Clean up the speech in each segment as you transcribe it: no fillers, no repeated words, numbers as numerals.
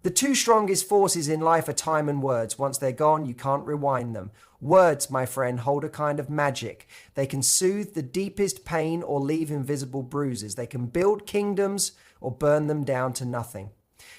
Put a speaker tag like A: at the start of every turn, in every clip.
A: The two strongest forces in life are time and words. Once they're gone, you can't rewind them. Words, my friend, hold a kind of magic. They can soothe the deepest pain or leave invisible bruises. They can build kingdoms or burn them down to nothing.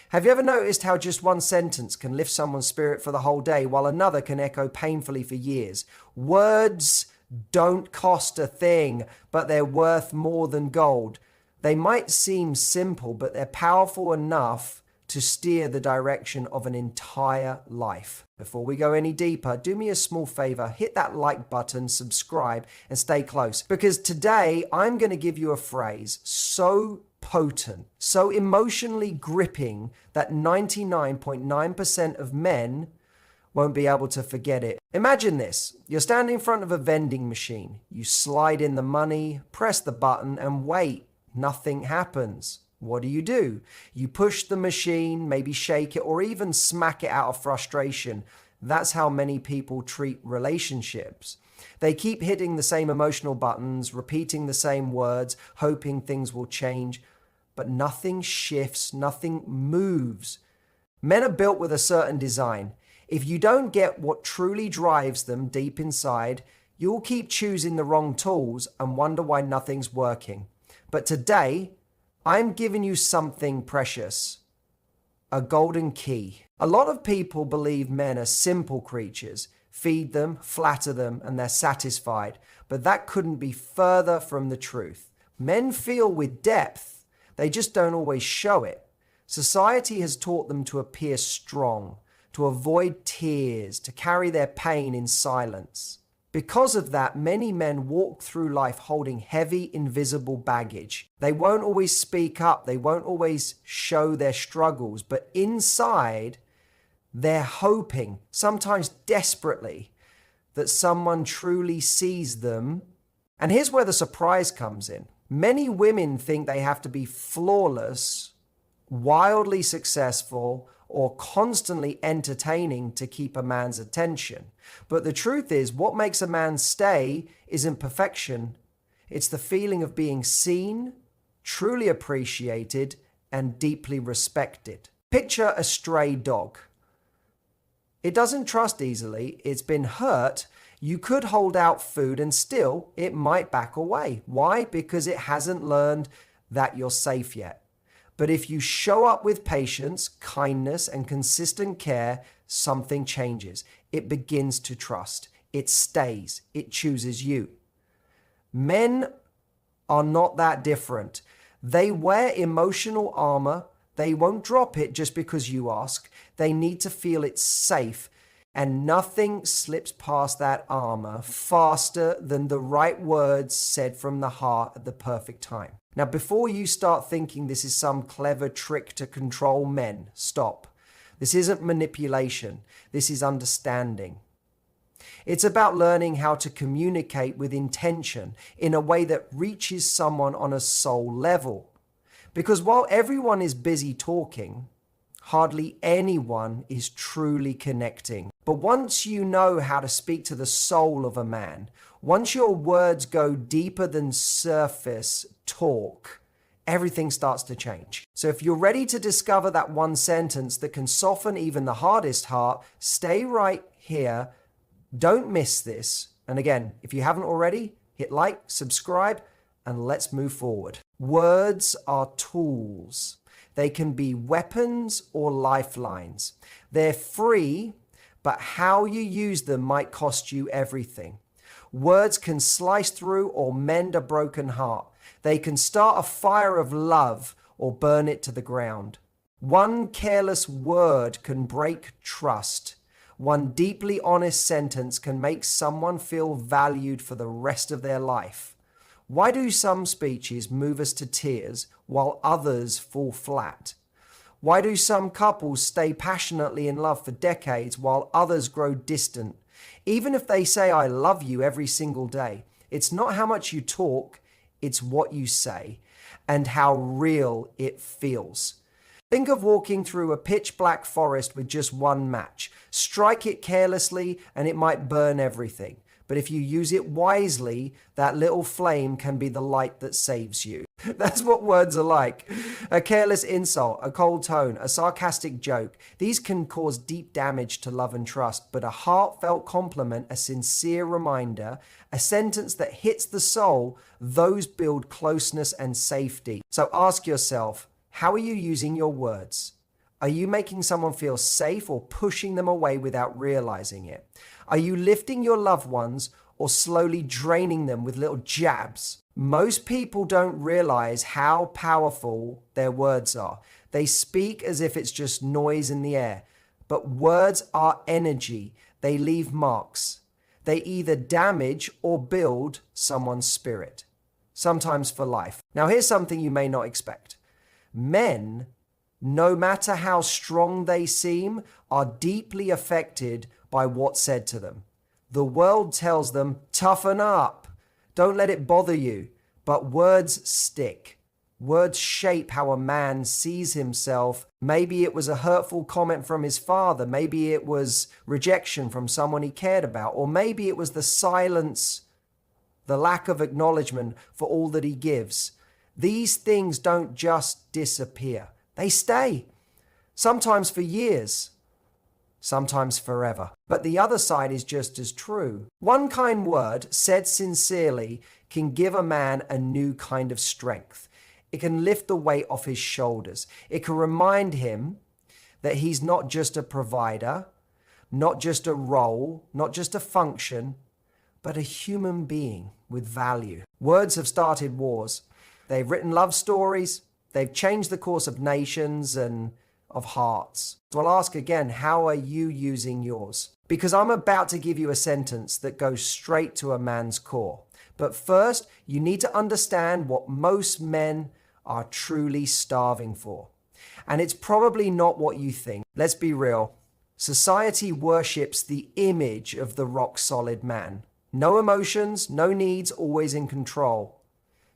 A: Have you ever noticed how just one sentence can lift someone's spirit for the whole day, while another can echo painfully for years? Words don't cost a thing, but they're worth more than gold. They might seem simple, but they're powerful enough to steer the direction of an entire life. Before we go any deeper, do me a small favor, hit that like button, subscribe, and stay close. Because today I'm going to give you a phrase so potent, so emotionally gripping that 99.9% of men won't be able to forget it. Imagine this. You're standing in front of a vending machine. You slide in the money, press the button, and wait. Nothing happens. What do? You push the machine, maybe shake it, or even smack it out of frustration. That's how many people treat relationships. They keep hitting the same emotional buttons, repeating the same words, hoping things will change, but nothing shifts, nothing moves. Men are built with a certain design. If you don't get what truly drives them deep inside, you'll keep choosing the wrong tools and wonder why nothing's working. But today, I'm giving you something precious, a golden key. A lot of people believe men are simple creatures. Feed them, flatter them, and they're satisfied. But that couldn't be further from the truth. Men feel with depth. They just don't always show it. Society has taught them to appear strong, to avoid tears, to carry their pain in silence. Because of that, many men walk through life holding heavy, invisible baggage. They won't always speak up. They won't always show their struggles. But inside, they're hoping, sometimes desperately, that someone truly sees them. And here's where the surprise comes in. Many women think they have to be flawless, wildly successful, or constantly entertaining to keep a man's attention. But the truth is, what makes a man stay isn't perfection. It's the feeling of being seen, truly appreciated, and deeply respected. Picture a stray dog. It doesn't trust easily. It's been hurt. You could hold out food and still it might back away. Why? Because it hasn't learned that you're safe yet. But if you show up with patience, kindness, and consistent care, something changes. It begins to trust. It stays. It chooses you. Men are not that different. They wear emotional armor. They won't drop it just because you ask. They need to feel it's safe. And nothing slips past that armor faster than the right words said from the heart at the perfect time. Now, before you start thinking this is some clever trick to control men, stop. This isn't manipulation. This is understanding. It's about learning how to communicate with intention in a way that reaches someone on a soul level. Because while everyone is busy talking, hardly anyone is truly connecting. But once you know how to speak to the soul of a man, once your words go deeper than surface talk, everything starts to change. So if you're ready to discover that one sentence that can soften even the hardest heart, stay right here. Don't miss this. And again, if you haven't already, hit like, subscribe, and let's move forward. Words are tools. They can be weapons or lifelines. They're free, but how you use them might cost you everything. Words can slice through or mend a broken heart. They can start a fire of love or burn it to the ground. One careless word can break trust. One deeply honest sentence can make someone feel valued for the rest of their life. Why do some speeches move us to tears while others fall flat? Why do some couples stay passionately in love for decades while others grow distant? Even if they say, "I love you" every single day, it's not how much you talk, it's what you say and how real it feels. Think of walking through a pitch black forest with just one match. Strike it carelessly and it might burn everything. But if you use it wisely, that little flame can be the light that saves you. That's what words are like. A careless insult, a cold tone, a sarcastic joke. These can cause deep damage to love and trust, but a heartfelt compliment, a sincere reminder, a sentence that hits the soul, those build closeness and safety. So ask yourself, how are you using your words? Are you making someone feel safe or pushing them away without realizing it? Are you lifting your loved ones or slowly draining them with little jabs? Most people don't realize how powerful their words are. They speak as if it's just noise in the air. But words are energy. They leave marks. They either damage or build someone's spirit, sometimes for life. Now, here's something you may not expect. Men, no matter how strong they seem, are deeply affected by what's said to them. The world tells them, toughen up. Don't let it bother you. But words stick. Words shape how a man sees himself. Maybe it was a hurtful comment from his father. Maybe it was rejection from someone he cared about. Or maybe it was the silence, the lack of acknowledgement for all that he gives. These things don't just disappear. They stay. Sometimes for years. Sometimes forever. But the other side is just as true. One kind word, said sincerely, can give a man a new kind of strength. It can lift the weight off his shoulders. It can remind him that he's not just a provider, not just a role, not just a function, but a human being with value. Words have started wars. They've written love stories. They've changed the course of nations and of hearts. So I'll ask again, how are you using yours? Because I'm about to give you a sentence that goes straight to a man's core. But first, you need to understand what most men are truly starving for. And it's probably not what you think. Let's be real. Society worships the image of the rock-solid man. No emotions, no needs, always in control.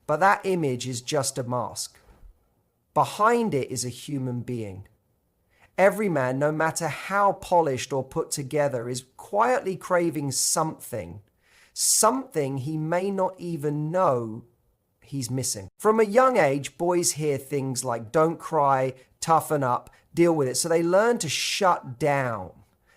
A: But that image is just a mask. Behind it is a human being. Every man, no matter how polished or put together, is quietly craving something he may not even know he's missing. From a young age, boys hear things like don't cry, toughen up, deal with it. So they learn to shut down.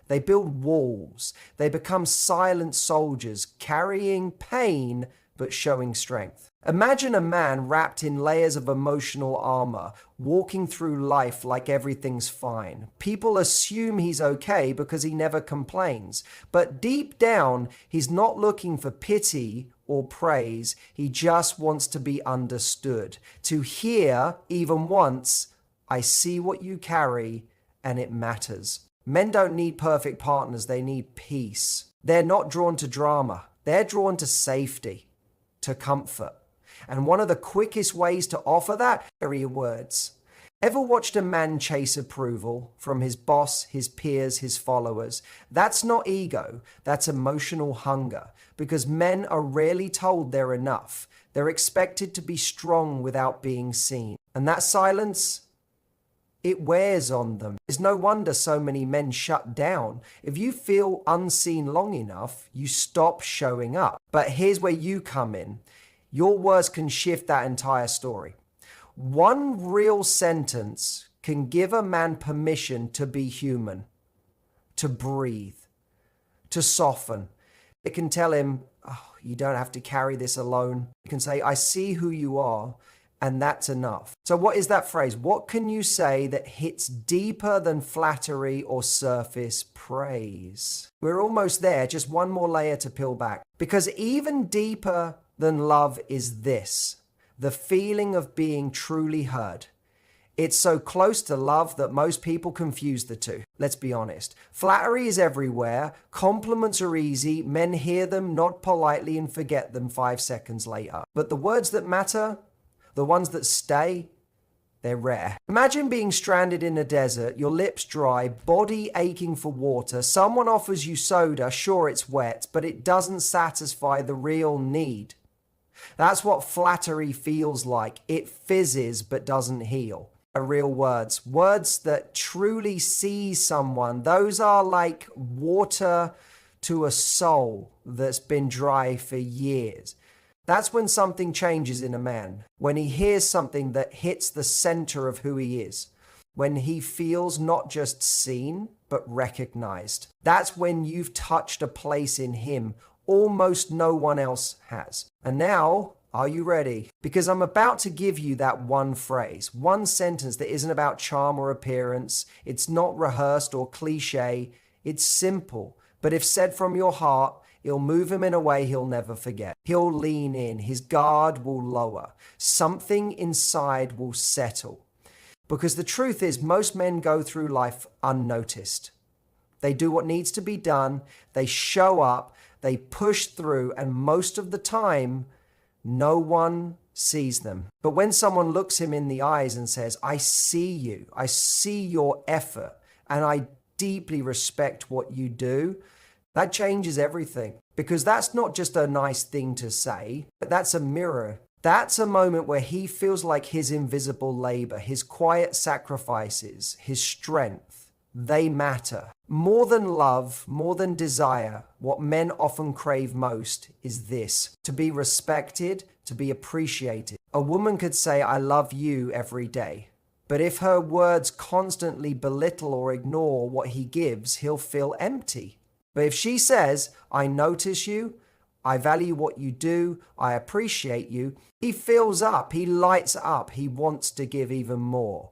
A: They build walls. They become silent soldiers, carrying pain but showing strength. Imagine a man wrapped in layers of emotional armor, walking through life like everything's fine. People assume he's okay because he never complains. But deep down, he's not looking for pity or praise. He just wants to be understood. To hear, even once, I see what you carry and it matters. Men don't need perfect partners. They need peace. They're not drawn to drama. They're drawn to safety, to comfort. And one of the quickest ways to offer that are your words. Ever watched a man chase approval from his boss, his peers, his followers? That's not ego, that's emotional hunger. Because men are rarely told they're enough. They're expected to be strong without being seen. And that silence, it wears on them. It's no wonder so many men shut down. If you feel unseen long enough, you stop showing up. But here's where you come in. Your words can shift that entire story. One real sentence can give a man permission to be human, to breathe, to soften. It can tell him, oh, you don't have to carry this alone. You can say, I see who you are, and that's enough. So what is that phrase? What can you say that hits deeper than flattery or surface praise? We're almost there, just one more layer to peel back. Because even deeper than love is this, the feeling of being truly heard. It's so close to love that most people confuse the two. Let's be honest. Flattery is everywhere. Compliments are easy. Men hear them, nod politely, and forget them 5 seconds later. But the words that matter, the ones that stay, they're rare. Imagine being stranded in a desert, your lips dry, body aching for water. Someone offers you soda, sure it's wet, but it doesn't satisfy the real need. That's what flattery feels like. It fizzes but doesn't heal. Real words. Words that truly see someone. Those are like water to a soul that's been dry for years. That's when something changes in a man, when he hears something that hits the center of who he is, when he feels not just seen, but recognized. That's when you've touched a place in him almost no one else has. And now, are you ready? Because I'm about to give you that one phrase, one sentence that isn't about charm or appearance. It's not rehearsed or cliche. It's simple. But if said from your heart, it'll move him in a way he'll never forget. He'll lean in. His guard will lower. Something inside will settle. Because the truth is, most men go through life unnoticed. They do what needs to be done. They show up. They push through. And most of the time, no one sees them. But when someone looks him in the eyes and says, I see you, I see your effort, and I deeply respect what you do, that changes everything. Because that's not just a nice thing to say, but that's a mirror. That's a moment where he feels like his invisible labor, his quiet sacrifices, his strength, they matter. More than love, more than desire, what men often crave most is this: to be respected, to be appreciated. A woman could say, I love you every day. But if her words constantly belittle or ignore what he gives, he'll feel empty. But if she says, I notice you, I value what you do, I appreciate you, he fills up, he lights up, he wants to give even more.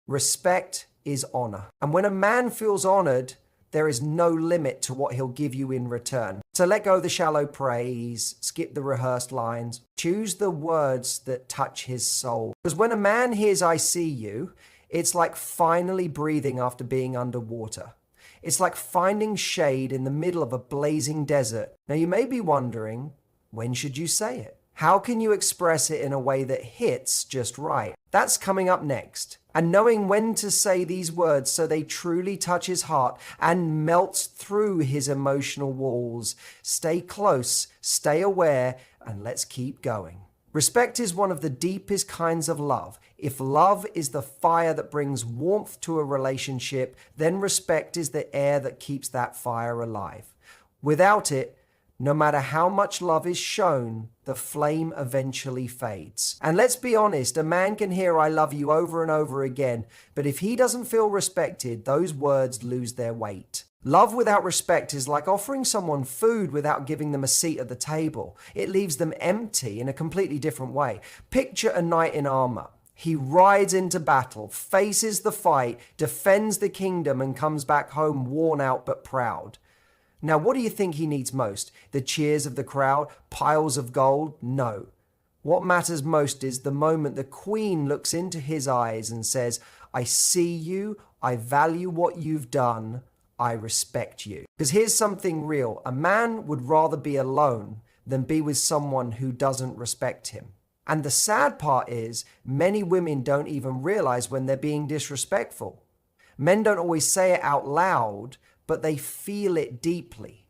A: Respect is honor. And when a man feels honored, there is no limit to what he'll give you in return. So let go of the shallow praise, skip the rehearsed lines, choose the words that touch his soul. Because when a man hears I see you, it's like finally breathing after being underwater. It's like finding shade in the middle of a blazing desert. Now you may be wondering, when should you say it? How can you express it in a way that hits just right? That's coming up next. And knowing when to say these words so they truly touch his heart and melts through his emotional walls. Stay close, stay aware, and let's keep going. Respect is one of the deepest kinds of love. If love is the fire that brings warmth to a relationship, then respect is the air that keeps that fire alive. Without it, no matter how much love is shown, the flame eventually fades. And let's be honest, a man can hear I love you over and over again, but if he doesn't feel respected, those words lose their weight. Love without respect is like offering someone food without giving them a seat at the table. It leaves them empty in a completely different way. Picture a knight in armor. He rides into battle, faces the fight, defends the kingdom, and comes back home worn out but proud. Now, what do you think he needs most? The cheers of the crowd? Piles of gold? No. What matters most is the moment the queen looks into his eyes and says, I see you, I value what you've done, I respect you. Because here's something real. A man would rather be alone than be with someone who doesn't respect him. And the sad part is, many women don't even realize when they're being disrespectful. Men don't always say it out loud, but they feel it deeply.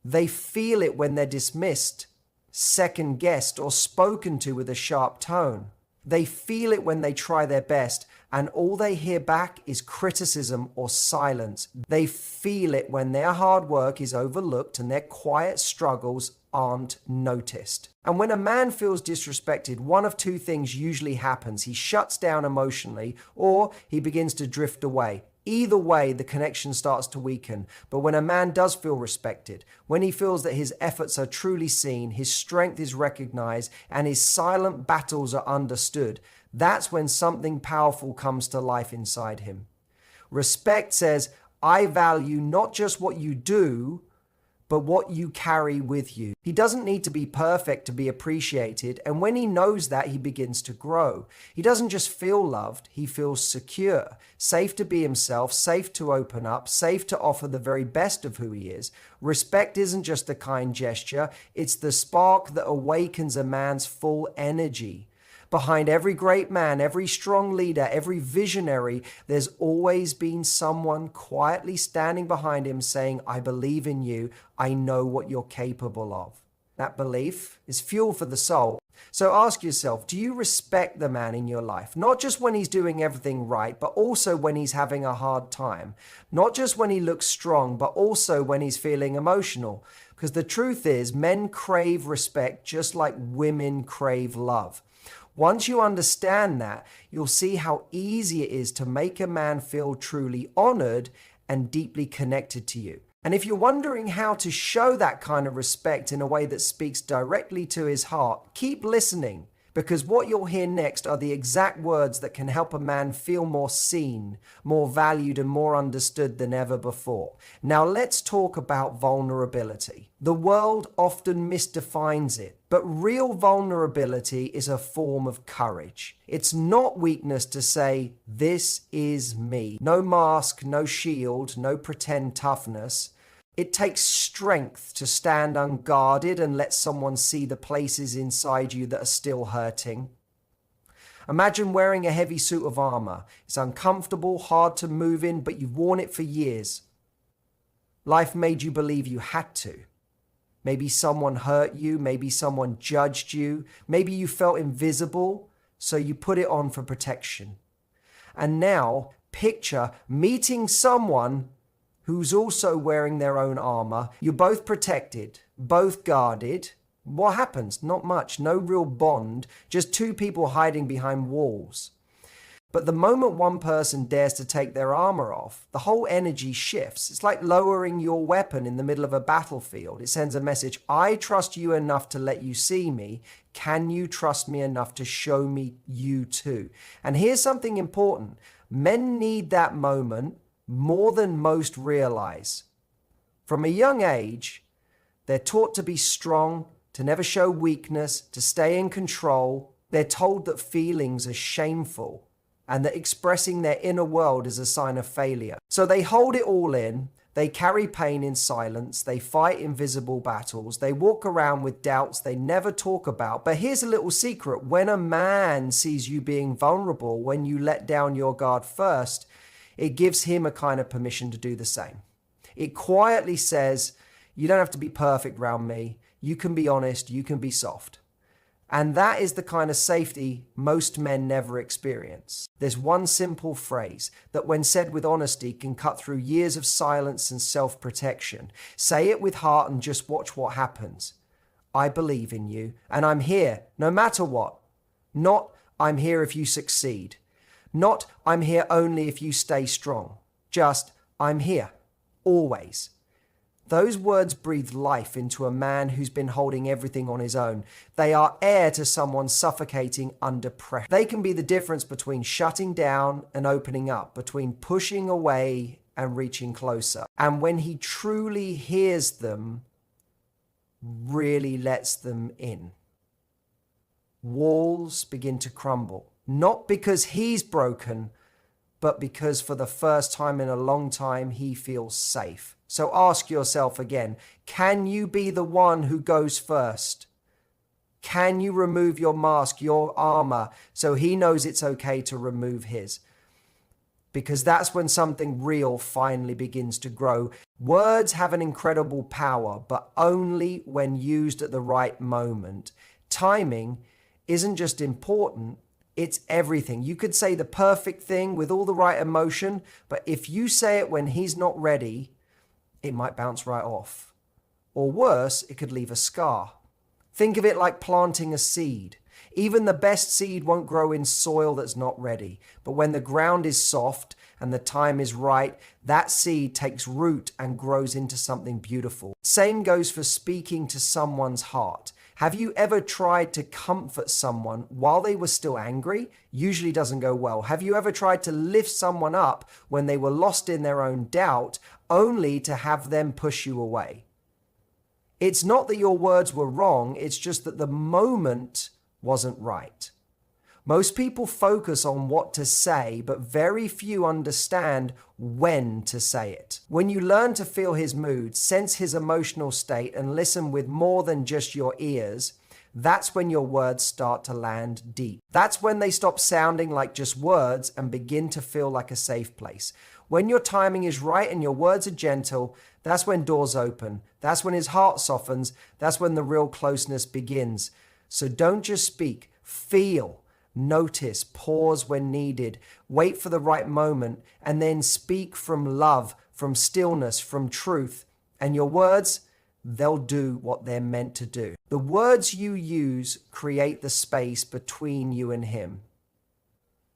A: They feel it when they're dismissed, second-guessed, or spoken to with a sharp tone. They feel it when they try their best, and all they hear back is criticism or silence. They feel it when their hard work is overlooked and their quiet struggles aren't noticed. And when a man feels disrespected, one of two things usually happens. He shuts down emotionally, or he begins to drift away. Either way, the connection starts to weaken. But when a man does feel respected, when he feels that his efforts are truly seen, his strength is recognized, and his silent battles are understood, that's when something powerful comes to life inside him. Respect says, I value not just what you do, but what you carry with you. He doesn't need to be perfect to be appreciated, and when he knows that, he begins to grow. He doesn't just feel loved, he feels secure, safe to be himself, safe to open up, safe to offer the very best of who he is. Respect isn't just a kind gesture, it's the spark that awakens a man's full energy. Behind every great man, every strong leader, every visionary, there's always been someone quietly standing behind him saying, I believe in you. I know what you're capable of. that belief, is fuel for the soul. So ask yourself, do you respect the man in your life? Not just when he's doing everything right, but also when he's having a hard time. Not just when he looks strong, but also when he's feeling emotional. Because the truth is, men crave respect just like women crave love. Once you understand that, you'll see how easy it is to make a man feel truly honored and deeply connected to you. And if you're wondering how to show that kind of respect in a way that speaks directly to his heart, keep listening, because what you'll hear next are the exact words that can help a man feel more seen, more valued, and more understood than ever before. Now let's talk about vulnerability. The world often misdefines it, but real vulnerability is a form of courage. It's not weakness to say, "This is me." No mask, no shield, no pretend toughness. It takes strength to stand unguarded and let someone see the places inside you that are still hurting. Imagine wearing a heavy suit of armor. It's uncomfortable, hard to move in, but you've worn it for years. Life made you believe you had to. Maybe someone hurt you, maybe someone judged you, maybe you felt invisible, so you put it on for protection. And now, picture meeting someone who's also wearing their own armor. You're both protected, both guarded. What happens? Not much. No real bond. Just two people hiding behind walls. But the moment one person dares to take their armor off, the whole energy shifts. It's like lowering your weapon in the middle of a battlefield. It sends a message, "I trust you enough to let you see me. Can you trust me enough to show me you too?" And here's something important. Men need that moment more than most realize. From a young age, they're taught to be strong, to never show weakness, to stay in control. They're told that feelings are shameful and that expressing their inner world is a sign of failure. So they hold it all in. They carry pain in silence. They fight invisible battles. They walk around with doubts they never talk about. But here's a little secret. When a man sees you being vulnerable, when you let down your guard first, it gives him a kind of permission to do the same. It quietly says, "You don't have to be perfect around me. You can be honest. You can be soft." And that is the kind of safety most men never experience. There's one simple phrase that, when said with honesty, can cut through years of silence and self-protection. Say it with heart and just watch what happens. "I believe in you, and I'm here, no matter what." Not, "I'm here if you succeed." Not, "I'm here only if you stay strong." Just, "I'm here, always." Those words breathe life into a man who's been holding everything on his own. They are air to someone suffocating under pressure. They can be the difference between shutting down and opening up, between pushing away and reaching closer. And when he truly hears them, really lets them in, walls begin to crumble. Not because he's broken, but because for the first time in a long time, he feels safe. So ask yourself again, can you be the one who goes first? Can you remove your mask, your armor, so he knows it's okay to remove his? Because that's when something real finally begins to grow. Words have an incredible power, but only when used at the right moment. Timing isn't just important, it's everything. You could say the perfect thing with all the right emotion, but if you say it when he's not ready, it might bounce right off. Or worse, it could leave a scar. Think of it like planting a seed. Even the best seed won't grow in soil that's not ready. But when the ground is soft and the time is right, that seed takes root and grows into something beautiful. Same goes for speaking to someone's heart. Have you ever tried to comfort someone while they were still angry? Usually doesn't go well. Have you ever tried to lift someone up when they were lost in their own doubt, only to have them push you away? It's not that your words were wrong, it's just that the moment wasn't right. Most people focus on what to say, but very few understand when to say it. When you learn to feel his mood, sense his emotional state, and listen with more than just your ears, that's when your words start to land deep. That's when they stop sounding like just words and begin to feel like a safe place. When your timing is right and your words are gentle, That's when doors open. That's when his heart softens. That's when the real closeness begins. So don't just speak, feel, notice, pause when needed, wait for the right moment, and then speak from love, from stillness, from truth. And your words, they'll do what they're meant to do. The words you use create the space between you and him.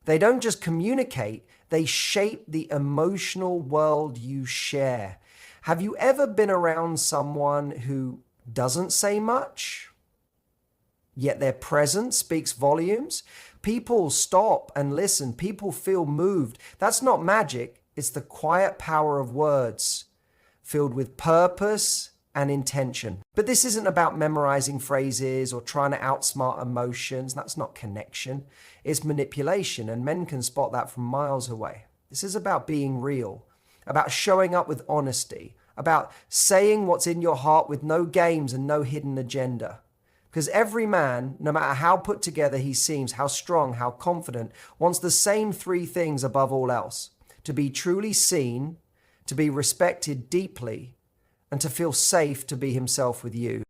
A: They don't just communicate, they shape the emotional world you share. Have you ever been around someone who doesn't say much, yet their presence speaks volumes? People stop and listen. People feel moved. That's not magic. It's the quiet power of words filled with purpose and intention. But this isn't about memorizing phrases or trying to outsmart emotions. That's not connection. It's manipulation, and men can spot that from miles away. This is about being real, about showing up with honesty, about saying what's in your heart with no games and no hidden agenda. Because every man, no matter how put together he seems, how strong, how confident, wants the same three things above all else: to be truly seen, to be respected deeply, and to feel safe to be himself with you.